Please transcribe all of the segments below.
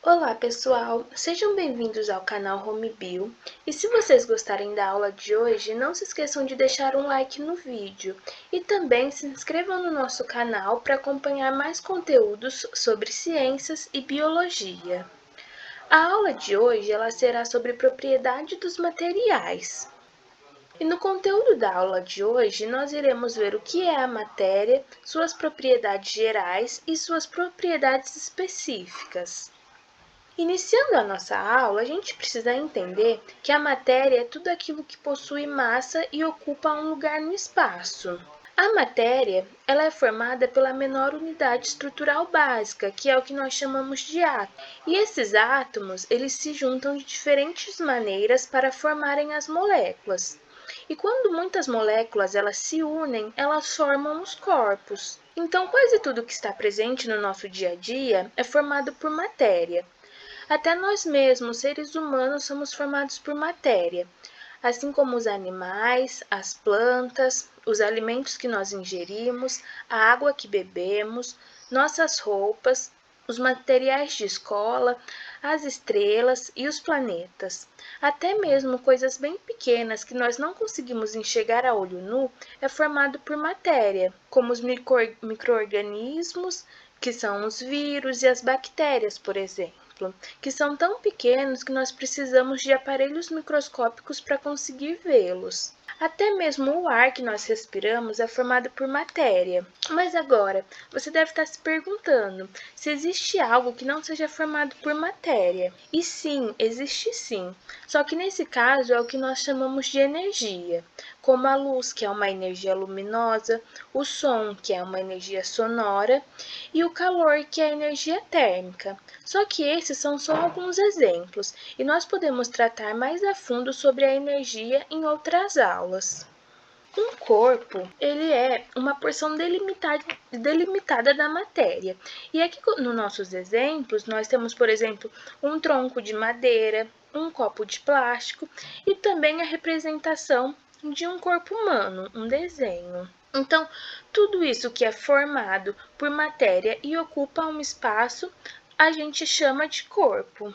Olá pessoal, sejam bem-vindos ao canal Home Bio. E se vocês gostarem da aula de hoje, não se esqueçam de deixar um like no vídeo e também se inscrevam no nosso canal para acompanhar mais conteúdos sobre ciências e biologia. A aula de hoje ela será sobre propriedade dos materiais. E no conteúdo da aula de hoje, nós iremos ver o que é a matéria, suas propriedades gerais e suas propriedades específicas. Iniciando a nossa aula, a gente precisa entender que a matéria é tudo aquilo que possui massa e ocupa um lugar no espaço. A matéria, ela é formada pela menor unidade estrutural básica, que é o que nós chamamos de átomo. E esses átomos, eles se juntam de diferentes maneiras para formarem as moléculas. E quando muitas moléculas elas se unem, elas formam os corpos. Então, quase tudo que está presente no nosso dia a dia é formado por matéria. Até nós mesmos, seres humanos, somos formados por matéria, assim como os animais, as plantas, os alimentos que nós ingerimos, a água que bebemos, nossas roupas, os materiais de escola, as estrelas e os planetas. Até mesmo coisas bem pequenas que nós não conseguimos enxergar a olho nu é formado por matéria, como os micro-organismos, que são os vírus e as bactérias, por exemplo, que são tão pequenos que nós precisamos de aparelhos microscópicos para conseguir vê-los. Até mesmo o ar que nós respiramos é formado por matéria. Mas agora, você deve estar se perguntando se existe algo que não seja formado por matéria. E sim, existe sim. Só que nesse caso é o que nós chamamos de energia, como a luz, que é uma energia luminosa, o som, que é uma energia sonora, e o calor, que é a energia térmica. Só que esses são só alguns exemplos, e nós podemos tratar mais a fundo sobre a energia em outras aulas. Um corpo, ele é uma porção delimitada da matéria. E aqui nos nossos exemplos, nós temos, por exemplo, um tronco de madeira, um copo de plástico e também a representação de um corpo humano, um desenho. Então, tudo isso que é formado por matéria e ocupa um espaço, a gente chama de corpo.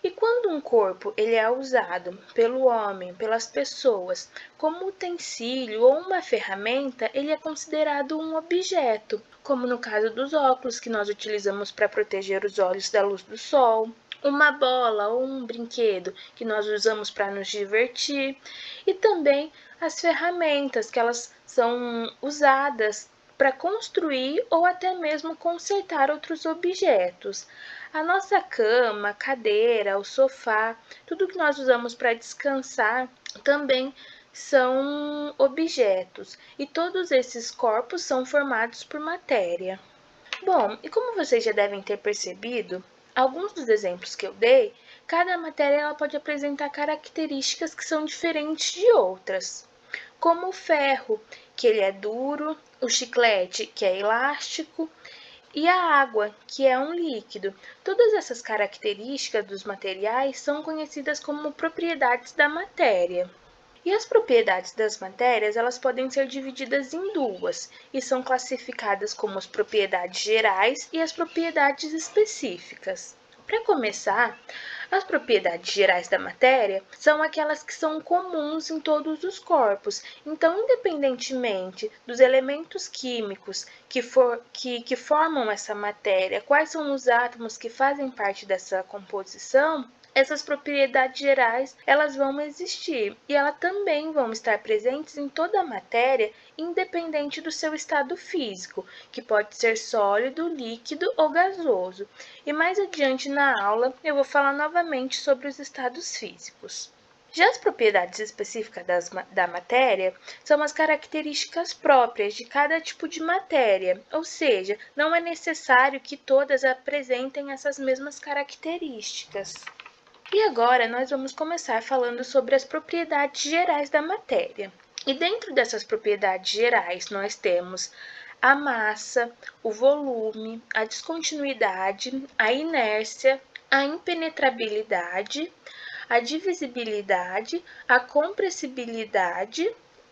E quando um corpo ele é usado pelo homem, pelas pessoas, como utensílio ou uma ferramenta, ele é considerado um objeto, como no caso dos óculos que nós utilizamos para proteger os olhos da luz do sol, uma bola ou um brinquedo que nós usamos para nos divertir, e também as ferramentas que elas são usadas para construir ou até mesmo consertar outros objetos. A nossa cama, cadeira, o sofá, tudo que nós usamos para descansar também são objetos, e todos esses corpos são formados por matéria. Bom, e como vocês já devem ter percebido, alguns dos exemplos que eu dei, cada matéria ela pode apresentar características que são diferentes de outras, como o ferro, que ele é duro, o chiclete, que é elástico, e a água, que é um líquido. Todas essas características dos materiais são conhecidas como propriedades da matéria. E as propriedades das matérias, elas podem ser divididas em duas, e são classificadas como as propriedades gerais e as propriedades específicas. Para começar, as propriedades gerais da matéria são aquelas que são comuns em todos os corpos. Então, independentemente dos elementos químicos que formam essa matéria, quais são os átomos que fazem parte dessa composição, essas propriedades gerais, elas vão existir e elas também vão estar presentes em toda a matéria, independente do seu estado físico, que pode ser sólido, líquido ou gasoso. E mais adiante na aula, eu vou falar novamente sobre os estados físicos. Já as propriedades específicas da matéria são as características próprias de cada tipo de matéria, ou seja, não é necessário que todas apresentem essas mesmas características. E agora nós vamos começar falando sobre as propriedades gerais da matéria. E dentro dessas propriedades gerais nós temos a massa, o volume, a descontinuidade, a inércia, a impenetrabilidade, a divisibilidade, a compressibilidade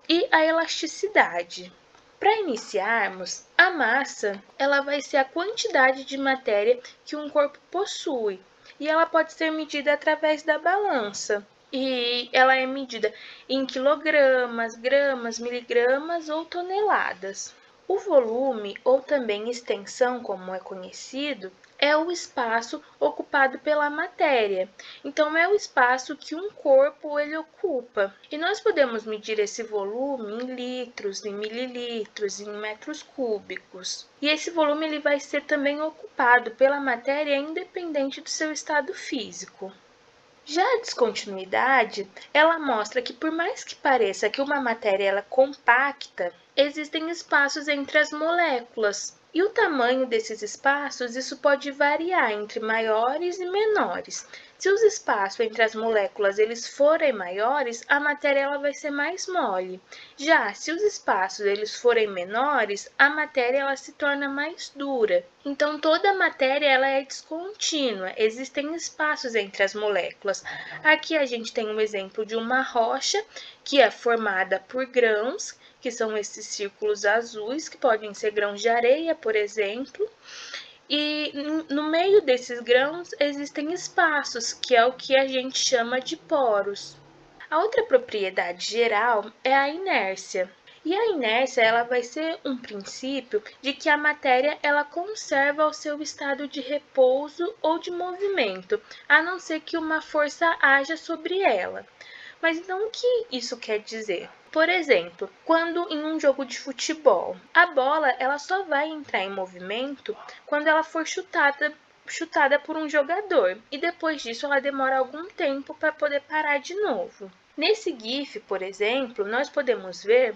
e a elasticidade. Para iniciarmos, a massa ela vai ser a quantidade de matéria que um corpo possui e ela pode ser medida através da balança. E ela é medida em quilogramas, gramas, miligramas ou toneladas. O volume, ou também extensão, como é conhecido, é o espaço ocupado pela matéria. Então, é o espaço que um corpo ele ocupa. E nós podemos medir esse volume em litros, em mililitros, em metros cúbicos. E esse volume ele vai ser também ocupado pela matéria independente do seu estado físico. Já a descontinuidade, ela mostra que por mais que pareça que uma matéria ela é compacta, existem espaços entre as moléculas. E o tamanho desses espaços, isso pode variar entre maiores e menores. Se os espaços entre as moléculas eles forem maiores, a matéria ela vai ser mais mole. Já se os espaços eles forem menores, a matéria ela se torna mais dura. Então toda a matéria ela é descontínua, existem espaços entre as moléculas. Aqui a gente tem um exemplo de uma rocha que é formada por grãos, que são esses círculos azuis, que podem ser grãos de areia, por exemplo. E no meio desses grãos existem espaços, que é o que a gente chama de poros. A outra propriedade geral é a inércia. E a inércia ela vai ser um princípio de que a matéria ela conserva o seu estado de repouso ou de movimento, a não ser que uma força haja sobre ela. Mas então o que isso quer dizer? Por exemplo, quando em um jogo de futebol, a bola ela só vai entrar em movimento quando ela for chutada por um jogador, e depois disso ela demora algum tempo para poder parar de novo. Nesse GIF, por exemplo, nós podemos ver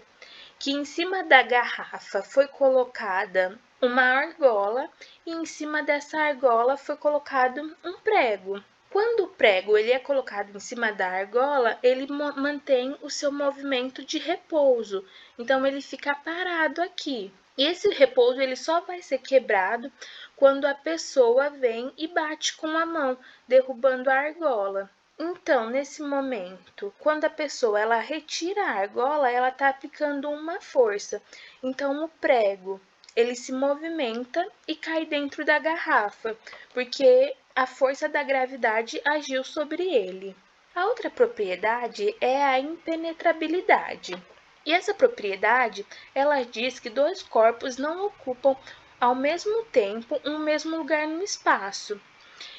que em cima da garrafa foi colocada uma argola e em cima dessa argola foi colocado um prego. Quando o prego ele é colocado em cima da argola, ele mantém o seu movimento de repouso. Então ele fica parado aqui. E esse repouso ele só vai ser quebrado quando a pessoa vem e bate com a mão, derrubando a argola. Então, nesse momento, quando a pessoa ela retira a argola, ela está aplicando uma força. Então, o prego ele se movimenta e cai dentro da garrafa, porque a força da gravidade agiu sobre ele. A outra propriedade é a impenetrabilidade. E essa propriedade, ela diz que dois corpos não ocupam ao mesmo tempo um mesmo lugar no espaço.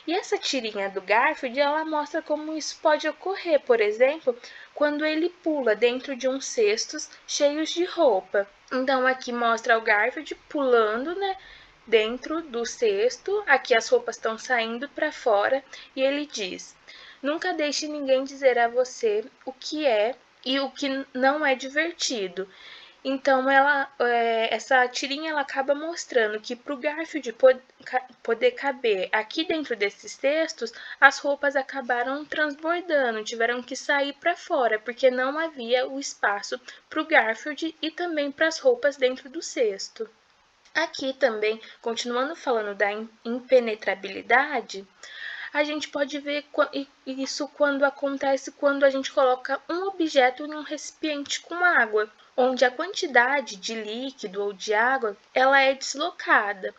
E essa tirinha do Garfield, ela mostra como isso pode ocorrer, por exemplo, quando ele pula dentro de uns cestos cheios de roupa. Então aqui mostra o Garfield pulando, né, dentro do cesto, aqui as roupas estão saindo para fora e ele diz: "Nunca deixe ninguém dizer a você o que é e o que não é divertido." Então, essa tirinha ela acaba mostrando que para o Garfield poder caber aqui dentro desses cestos, as roupas acabaram transbordando, tiveram que sair para fora, porque não havia o espaço para o Garfield e também para as roupas dentro do cesto. Aqui também, continuando falando da impenetrabilidade, a gente pode ver isso quando acontece quando a gente coloca um objeto em um recipiente com água, onde a quantidade de líquido ou de água ela é deslocada.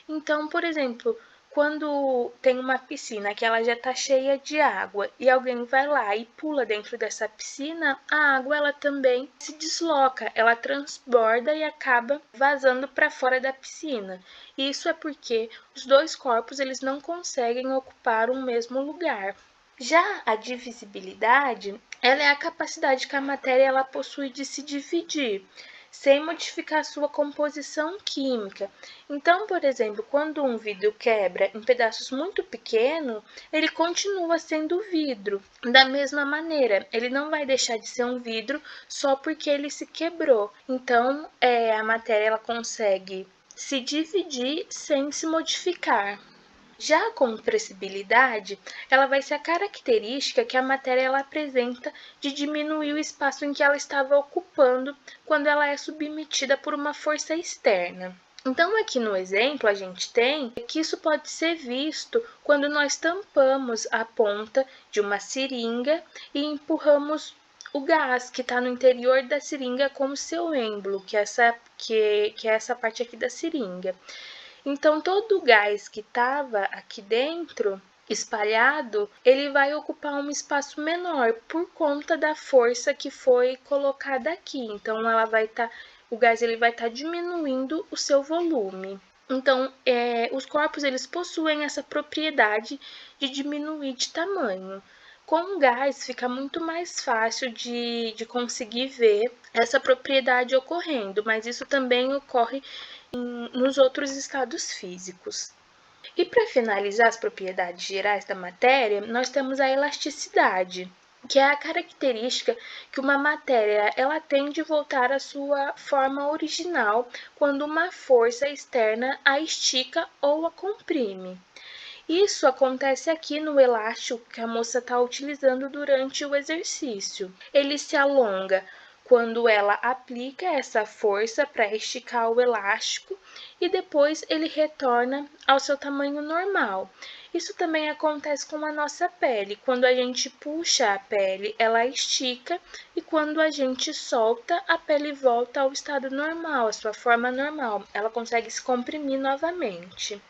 Então, por exemplo, quando tem uma piscina que ela já está cheia de água e alguém vai lá e pula dentro dessa piscina, a água ela também se desloca, ela transborda e acaba vazando para fora da piscina. E isso é porque os dois corpos eles não conseguem ocupar um mesmo lugar. Já a divisibilidade, ela é a capacidade que a matéria ela possui de se dividir, sem modificar sua composição química. Então, por exemplo, quando um vidro quebra em pedaços muito pequenos, ele continua sendo vidro. Da mesma maneira, ele não vai deixar de ser um vidro só porque ele se quebrou. Então, a matéria ela consegue se dividir sem se modificar. Já a compressibilidade, ela vai ser a característica que a matéria ela apresenta de diminuir o espaço em que ela estava ocupando quando ela é submetida por uma força externa. Então, aqui no exemplo, a gente tem que isso pode ser visto quando nós tampamos a ponta de uma seringa e empurramos o gás que está no interior da seringa como seu êmbolo, que é essa parte aqui da seringa. Então, todo o gás que estava aqui dentro, espalhado, ele vai ocupar um espaço menor por conta da força que foi colocada aqui. Então, o gás ele vai estar diminuindo o seu volume. Então, os corpos eles possuem essa propriedade de diminuir de tamanho. Com o gás fica muito mais fácil de conseguir ver essa propriedade ocorrendo, mas isso também ocorre nos outros estados físicos. E para finalizar as propriedades gerais da matéria, nós temos a elasticidade, que é a característica que uma matéria ela tem de voltar à sua forma original quando uma força externa a estica ou a comprime. Isso acontece aqui no elástico que a moça está utilizando durante o exercício. Ele se alonga quando ela aplica essa força para esticar o elástico e depois ele retorna ao seu tamanho normal. Isso também acontece com a nossa pele. Quando a gente puxa a pele, ela estica e quando a gente solta, a pele volta ao estado normal, à sua forma normal. Ela consegue se comprimir novamente.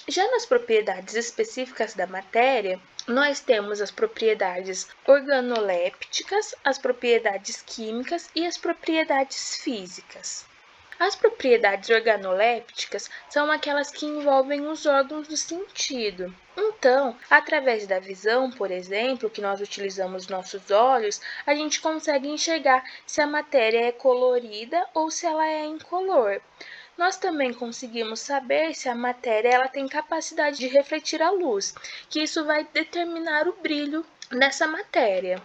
Já nas propriedades específicas da matéria, nós temos as propriedades organolépticas, as propriedades químicas e as propriedades físicas. As propriedades organolépticas são aquelas que envolvem os órgãos do sentido. Então, através da visão, por exemplo, que nós utilizamos nossos olhos, a gente consegue enxergar se a matéria é colorida ou se ela é incolor. Nós também conseguimos saber se a matéria ela tem capacidade de refletir a luz, que isso vai determinar o brilho dessa matéria.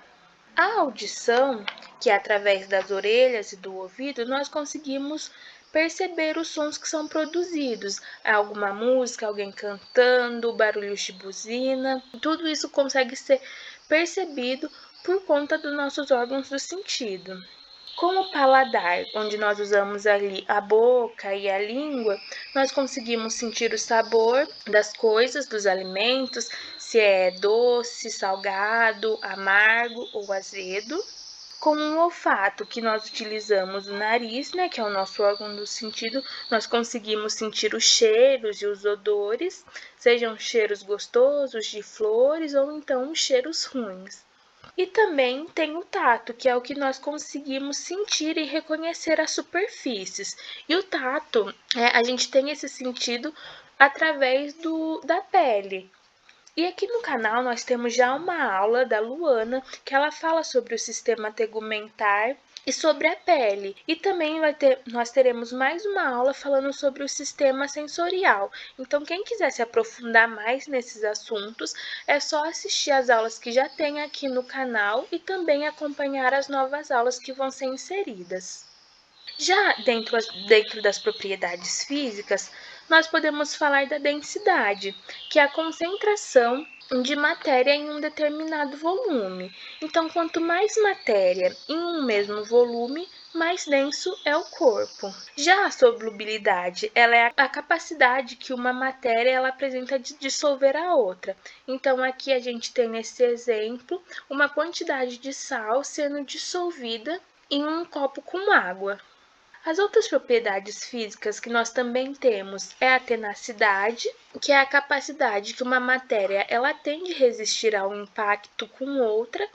A audição, que é através das orelhas e do ouvido, nós conseguimos perceber os sons que são produzidos. Alguma música, alguém cantando, barulhos de buzina, tudo isso consegue ser percebido por conta dos nossos órgãos do sentido. Com o paladar, onde nós usamos ali a boca e a língua, nós conseguimos sentir o sabor das coisas, dos alimentos, se é doce, salgado, amargo ou azedo. Com o olfato, que nós utilizamos o nariz, né, que é o nosso órgão do sentido, nós conseguimos sentir os cheiros e os odores, sejam cheiros gostosos de flores ou então cheiros ruins. E também tem o tato, que é o que nós conseguimos sentir e reconhecer as superfícies. E o tato, a gente tem esse sentido através da pele. E aqui no canal nós temos já uma aula da Luana, que ela fala sobre o sistema tegumentar e sobre a pele. E também nós teremos mais uma aula falando sobre o sistema sensorial. Então, quem quiser se aprofundar mais nesses assuntos, é só assistir as aulas que já tem aqui no canal e também acompanhar as novas aulas que vão ser inseridas. Já dentro das propriedades físicas, nós podemos falar da densidade, que é a concentração de matéria em um determinado volume. Então, quanto mais matéria em um mesmo volume, mais denso é o corpo. Já a solubilidade, ela é a capacidade que uma matéria ela apresenta de dissolver a outra. Então, aqui a gente tem nesse exemplo uma quantidade de sal sendo dissolvida em um copo com água. As outras propriedades físicas que nós também temos é a tenacidade, que é a capacidade que uma matéria ela tem de resistir ao impacto com outra.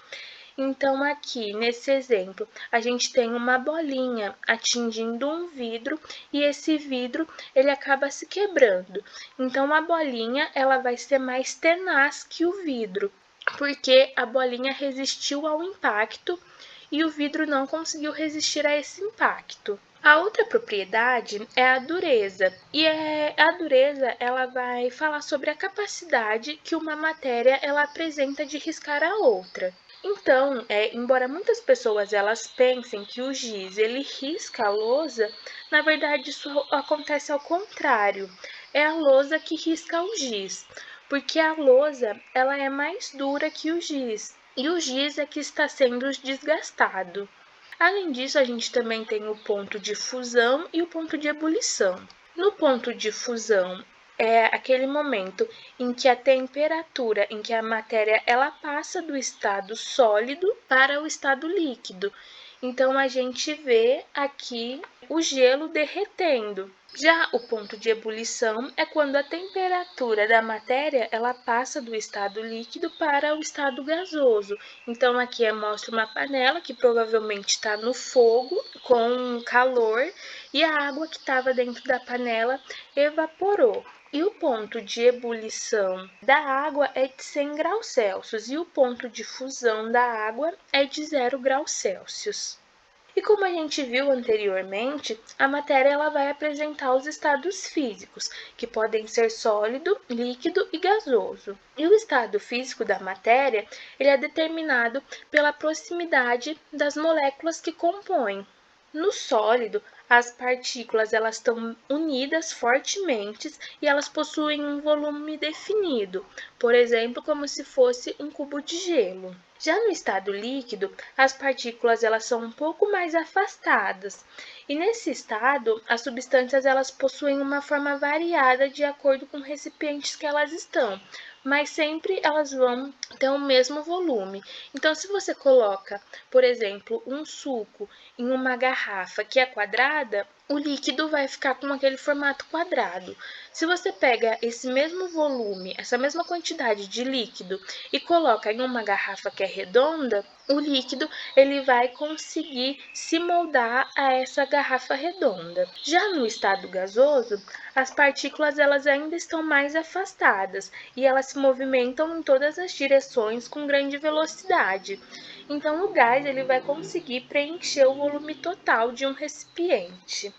Então, aqui nesse exemplo, a gente tem uma bolinha atingindo um vidro e esse vidro ele acaba se quebrando. Então, a bolinha ela vai ser mais tenaz que o vidro, porque a bolinha resistiu ao impacto e o vidro não conseguiu resistir a esse impacto. A outra propriedade é a dureza, e a dureza ela vai falar sobre a capacidade que uma matéria ela apresenta de riscar a outra. Então, embora muitas pessoas elas pensem que o giz ele risca a lousa, na verdade isso acontece ao contrário. É a lousa que risca o giz, porque a lousa ela é mais dura que o giz, e o giz é que está sendo desgastado. Além disso, a gente também tem o ponto de fusão e o ponto de ebulição. No ponto de fusão, é aquele momento em que a temperatura em que a matéria ela passa do estado sólido para o estado líquido. Então, a gente vê aqui o gelo derretendo. Já o ponto de ebulição é quando a temperatura da matéria ela passa do estado líquido para o estado gasoso. Então, aqui mostra uma panela que provavelmente está no fogo com calor e a água que estava dentro da panela evaporou. E o ponto de ebulição da água é de 100 graus Celsius e o ponto de fusão da água é de 0 graus Celsius. E como a gente viu anteriormente, a matéria ela vai apresentar os estados físicos, que podem ser sólido, líquido e gasoso. E o estado físico da matéria ele é determinado pela proximidade das moléculas que compõem. No sólido, as partículas elas estão unidas fortemente e elas possuem um volume definido, por exemplo, como se fosse um cubo de gelo. Já no estado líquido, as partículas elas são um pouco mais afastadas. E nesse estado, as substâncias elas possuem uma forma variada de acordo com os recipientes que elas estão, mas sempre elas vão ter o mesmo volume. Então, se você coloca, por exemplo, um suco em uma garrafa que é quadrada, o líquido vai ficar com aquele formato quadrado. Se você pega esse mesmo volume, essa mesma quantidade de líquido e coloca em uma garrafa que é redonda, o líquido ele vai conseguir se moldar a essa garrafa redonda. Já no estado gasoso, as partículas elas ainda estão mais afastadas e elas se movimentam em todas as direções com grande velocidade. Então, o gás ele vai conseguir preencher o volume total de um recipiente.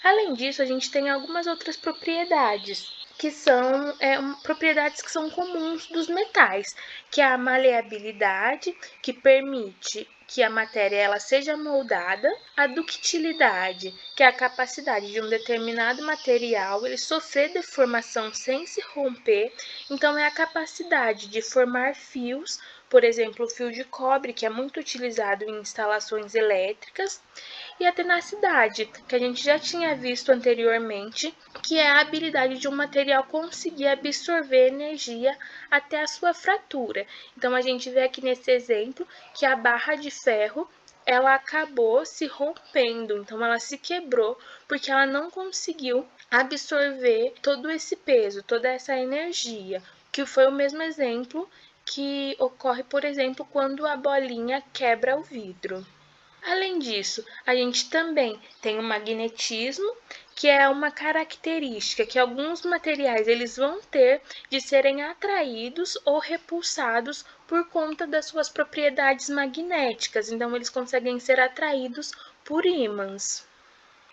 Além disso, a gente tem algumas outras propriedades, que são propriedades que são comuns dos metais, que é a maleabilidade, que permite que a matéria ela seja moldada, a ductilidade, que é a capacidade de um determinado material ele sofrer deformação sem se romper, então é a capacidade de formar fios, por exemplo, o fio de cobre, que é muito utilizado em instalações elétricas, e a tenacidade, que a gente já tinha visto anteriormente, que é a habilidade de um material conseguir absorver energia até a sua fratura. Então, a gente vê aqui nesse exemplo que a barra de ferro ela acabou se rompendo, então ela se quebrou porque ela não conseguiu absorver todo esse peso, toda essa energia, que foi o mesmo exemplo que ocorre, por exemplo, quando a bolinha quebra o vidro. Além disso, a gente também tem o magnetismo, que é uma característica que alguns materiais eles vão ter de serem atraídos ou repulsados por conta das suas propriedades magnéticas. Então, eles conseguem ser atraídos por ímãs.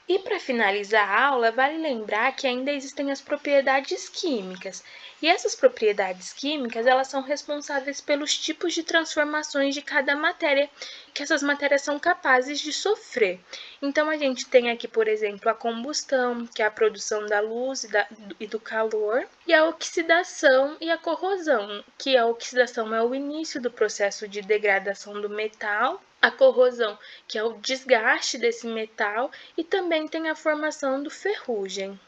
E para finalizar a aula, vale lembrar que ainda existem as propriedades químicas. E essas propriedades químicas, elas são responsáveis pelos tipos de transformações de cada matéria que essas matérias são capazes de sofrer. Então, a gente tem aqui, por exemplo, a combustão, que é a produção da luz e do calor, e a oxidação e a corrosão, que a oxidação é o início do processo de degradação do metal, a corrosão, que é o desgaste desse metal, e também tem a formação do ferrugem.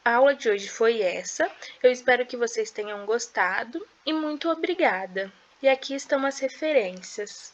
A aula de hoje foi essa. Eu espero que vocês tenham gostado e muito obrigada. E aqui estão as referências.